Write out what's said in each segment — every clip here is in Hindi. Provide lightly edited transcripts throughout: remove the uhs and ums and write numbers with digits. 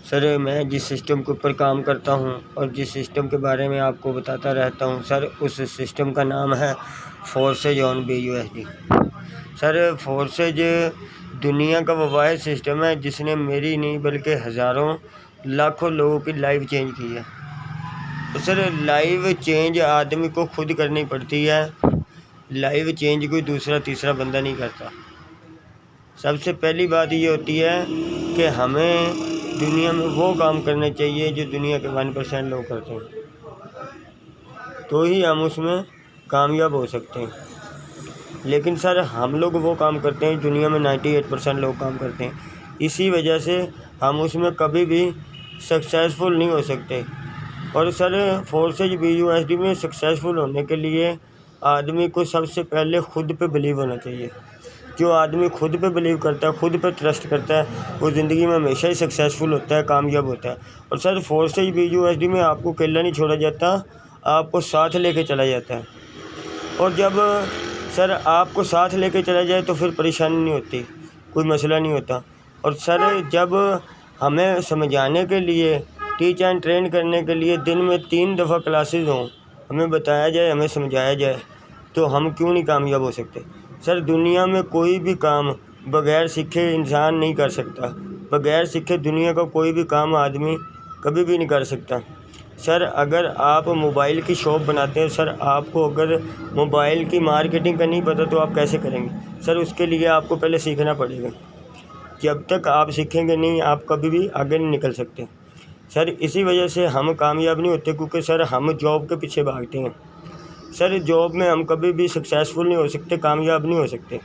सर मैं जिस सिस्टम के ऊपर काम करता हूँ और जिस सिस्टम के बारे में आपको बताता रहता हूँ सर, उस सिस्टम का नाम है forces on BUSD। Sir forces दुनिया का वो वाहिद सिस्टम है जिसने मेरी नहीं बल्कि हज़ारों लाखों लोगों की लाइफ चेंज की है। तो सर लाइफ चेंज आदमी को खुद करनी पड़ती है, लाइफ चेंज कोई दूसरा तीसरा बंदा नहीं करता। सबसे पहली बात ये होती है कि हमें दुनिया में वो काम करने चाहिए जो दुनिया के 1% लोग करते हैं, तो ही हम उसमें कामयाब हो सकते हैं। लेकिन सर हम लोग वो काम करते हैं दुनिया में 98% लोग काम करते हैं, इसी वजह से हम उसमें कभी भी सक्सेसफुल नहीं हो सकते। और सर फोर्सेज BUSD में सक्सेसफुल होने के लिए आदमी को सबसे पहले खुद पे बिलीव होना चाहिए। जो आदमी खुद पे बिलीव करता है, खुद पे ट्रस्ट करता है, वो ज़िंदगी में हमेशा ही सक्सेसफुल होता है, कामयाब होता है। और सर फोर्सेज BUSD में आपको अकेला नहीं छोड़ा जाता, आपको साथ लेके चला जाता है। और जब सर आपको साथ लेके चला जाए तो फिर परेशानी नहीं होती, कोई मसला नहीं होता। और सर जब हमें समझाने के लिए, टीच एंड ट्रेन करने के लिए दिन में 3 दफ़ा क्लासेस हों, हमें बताया जाए, हमें समझाया जाए, तो हम क्यों नहीं कामयाब हो सकते। सर दुनिया में कोई भी काम बग़ैर सीखे इंसान नहीं कर सकता, बग़ैर सीखे दुनिया का कोई भी काम आदमी कभी भी नहीं कर सकता। सर अगर आप मोबाइल की शॉप बनाते हैं, सर आपको अगर मोबाइल की मार्केटिंग का नहीं पता तो आप कैसे करेंगे। सर उसके लिए आपको पहले सीखना पड़ेगा, जब तक आप सीखेंगे नहीं आप कभी भी आगे नहीं निकल सकते। सर इसी वजह से हम कामयाब नहीं होते, क्योंकि सर हम जॉब के पीछे भागते हैं। सर जॉब में हम कभी भी सक्सेसफुल नहीं हो सकते, कामयाब नहीं हो सकते।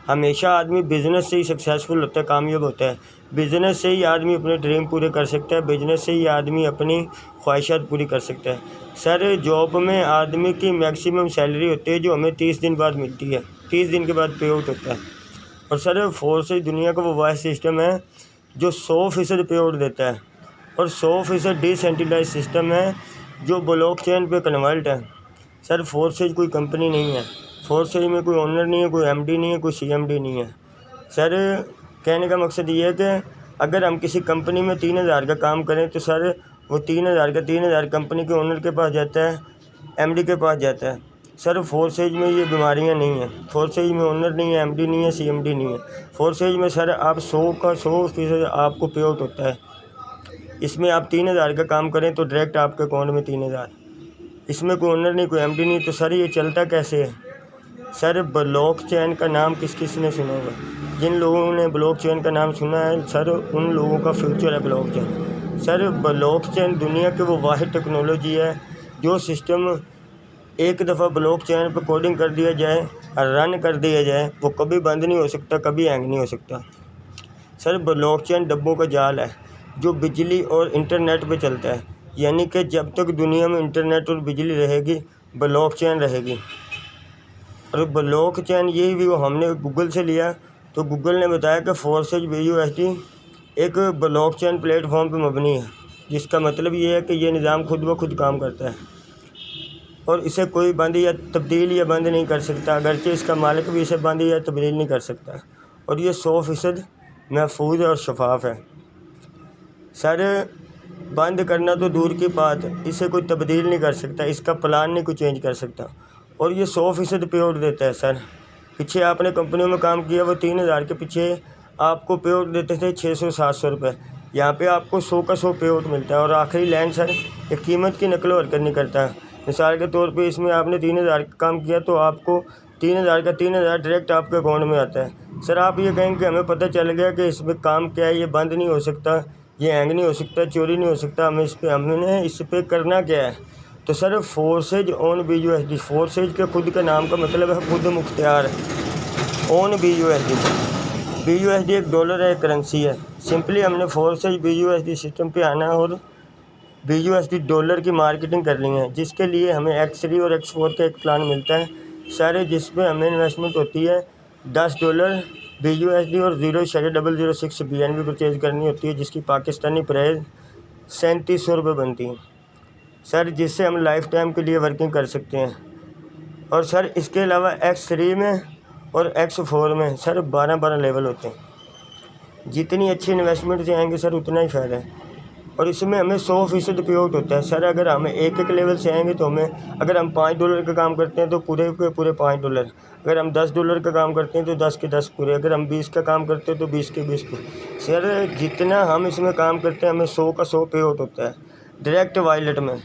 हमेशा आदमी बिज़नेस से ही सक्सेसफुल होता है, कामयाब होता है। बिज़नेस से ही आदमी अपने ड्रीम पूरे कर सकता है, बिज़नेस से ही आदमी अपनी ख्वाहिशात पूरी कर सकता है। सर जॉब में आदमी की मैक्सिमम सैलरी होती है जो हमें 30 दिन बाद मिलती है, 30 दिन के बाद पे आउट होता है। और सर फोर्सेज दुनिया का वो वाहिद सिस्टम है जो 100% पे आउट देता है, और 100% डिसेंट्रलाइज सिस्टम है जो ब्लॉकचेन पे कन्वर्ट है। सर फोर्सेज कोई कंपनी नहीं है, फोर्सेज में कोई ओनर नहीं है, कोई MD नहीं है, कोई CMD नहीं है। सर कहने का मकसद ये है कि अगर हम किसी कंपनी में 3000 का काम करें तो सर वो 3000 कंपनी के ओनर के पास जाता है, MD के पास जाता है। सर फोर्सेज में ये बीमारियां नहीं हैं, फोर्सेज में ओनर नहीं है, MD नहीं है, CMD नहीं है। फोर्सेज में सर आप 100 का 100% आपको पे आउट होता है। इसमें आप 3000 का काम करें तो डायरेक्ट आपके अकाउंट में 3000। इसमें कोई ओनर नहीं, कोई MD नहीं, तो सर ये चलता कैसे है। सर ब्लॉकचेन का नाम किस किस ने सुना होगा। जिन लोगों ने ब्लॉकचेन का नाम सुना है सर उन लोगों का फ्यूचर है ब्लॉकचेन। सर ब्लॉकचेन दुनिया की वो वाहिद टेक्नोलॉजी है जो सिस्टम एक दफ़ा ब्लॉकचेन पर कोडिंग कर दिया जाए और रन कर दिया जाए, वो कभी बंद नहीं हो सकता, कभी हैंग नहीं हो सकता। सर ब्लॉकचेन डब्बों का जाल है जो बिजली और इंटरनेट पे चलता है, यानी कि जब तक दुनिया में इंटरनेट और बिजली रहेगी ब्लॉकचेन रहेगी। और ब्लॉकचेन ये भी वो हमने गूगल से लिया, तो गूगल ने बताया कि फोर्सेज BUSD एक ब्लॉकचेन प्लेटफॉर्म पे मबनी है, जिसका मतलब ये है कि ये निज़ाम खुद ब खुद काम करता है और इसे कोई बंद या तब्दील या बंद नहीं कर सकता, अगरचे इसका मालिक भी इसे बंद या तब्दील नहीं कर सकता। और ये 100% महफूज और शफाफ है। सर बंद करना तो दूर की बात, इसे कोई तब्दील नहीं कर सकता, इसका प्लान नहीं कोई चेंज कर सकता। और ये 100% पे आउट देता है। सर पीछे आपने कंपनियों में काम किया, वो 3000 के पीछे आपको पे आउट देते थे 600-700 रुपये, यहाँ पे आपको 100 का 100 पे आउट मिलता है। और आखिरी लाइन सर, ये कीमत की नकल हरकत नहीं करता है। मिसाल के तौर पे इसमें आपने 3000 का काम किया तो आपको 3000 का 3000 डायरेक्ट आपके अकाउंट में आता है। सर आप ये कहेंगे कि हमें पता चल गया कि इसमें काम क्या है, ये बंद नहीं हो सकता, ये हैंग नहीं हो सकता, चोरी नहीं हो सकता, हमने इस पर करना क्या है। तो sir forces on BUSD, forces के खुद के नाम का मतलब है खुद मुख्तियार ऑन BUSD एक डॉलर है, एक करेंसी है। सिंपली हमने फोर्सेज BUSD सिस्टम पे आना है और BUSD डॉलर की मार्केटिंग करनी है, जिसके लिए हमें X3 और X4 का एक प्लान मिलता है सारे, जिसमें हमें इन्वेस्टमेंट होती है $10 BUSD और 0.006 BNB परचेज करनी होती है, जिसकी पाकिस्तानी प्राइस 3700 रुपये बनती है सर, जिससे हम लाइफ टाइम के लिए वर्किंग कर सकते हैं। और सर इसके अलावा X3 में और X4 में सर 12 लेवल होते हैं। जितनी अच्छी इन्वेस्टमेंट से आएंगे सर उतना ही फ़ायदा है। और इसमें हमें 100% पे आउट होता है सर। अगर हमें एक एक लेवल से आएंगे तो हमें, अगर हम $5 का काम करते हैं तो पूरे के पूरे $5, अगर हम $10 का काम करते हैं तो 10 के 10 पूरे, अगर हम 20 का काम करते हैं तो 20 के 20 पूरे। सर जितना हम इसमें काम करते हैं हमें 100 का 100 पे आउट होता है डायरेक्ट वॉलेट में।